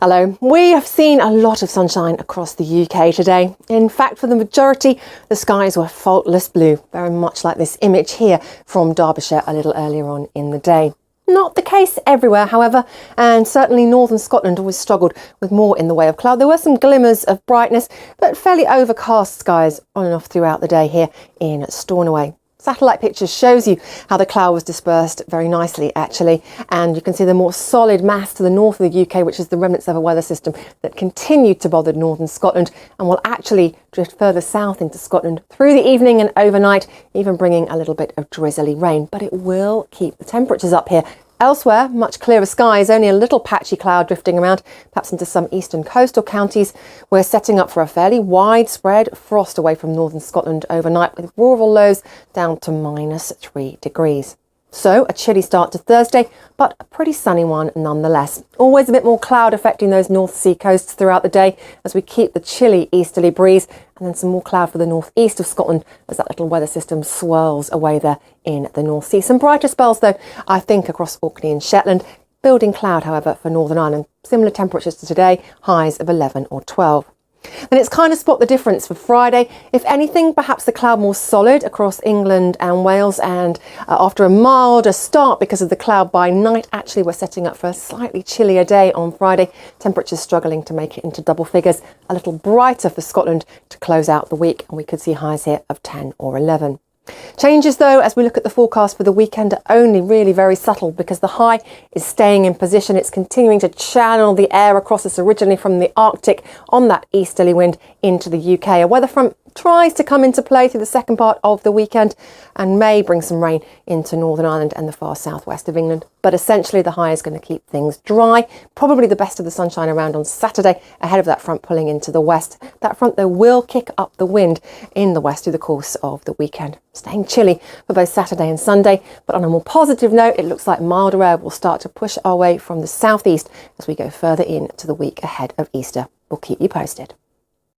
Hello. We have seen a lot of sunshine across the UK today. In fact, for the majority, the skies were faultless blue, very much like this image here from Derbyshire a little earlier on in the day. Not the case everywhere, however, and certainly northern Scotland always struggled with more in the way of cloud. There were some glimmers of brightness, but fairly overcast skies on and off throughout the day here in Stornoway. Satellite pictures shows you how the cloud was dispersed very nicely, actually, and you can see the more solid mass to the north of the UK, which is the remnants of a weather system that continued to bother northern Scotland and will actually drift further south into Scotland through the evening and overnight, even bringing a little bit of drizzly rain. But it will keep the temperatures up here. Elsewhere, much clearer skies, only a little patchy cloud drifting around, perhaps into some eastern coastal counties. We're setting up for a fairly widespread frost away from northern Scotland overnight, with rural lows down to -3 degrees. So a chilly start to Thursday, but a pretty sunny one nonetheless. Always a bit more cloud affecting those North Sea coasts throughout the day as we keep the chilly easterly breeze, and then some more cloud for the northeast of Scotland as that little weather system swirls away there in the North Sea. Some brighter spells though, I think, across Orkney and Shetland. Building cloud, however, for Northern Ireland. Similar temperatures to today, highs of 11 or 12. And it's kind of spot the difference for Friday. If anything, perhaps the cloud more solid across England and Wales, and after a milder start because of the cloud by night, actually we're setting up for a slightly chillier day on Friday. Temperatures struggling to make it into double figures. A little brighter for Scotland to close out the week, and we could see highs here of 10 or 11. Changes though, as we look at the forecast for the weekend, are only really very subtle because the high is staying in position. It's continuing to channel the air across us originally from the Arctic on that easterly wind into the UK. A weather front tries to come into play through the second part of the weekend and may bring some rain into Northern Ireland and the far southwest of England. But essentially the high is going to keep things dry. Probably the best of the sunshine around on Saturday ahead of that front pulling into the west. That front though will kick up the wind in the west through the course of the weekend. Staying chilly for both Saturday and Sunday. But on a more positive note, it looks like milder air will start to push our way from the southeast as we go further into the week ahead of Easter. We'll keep you posted.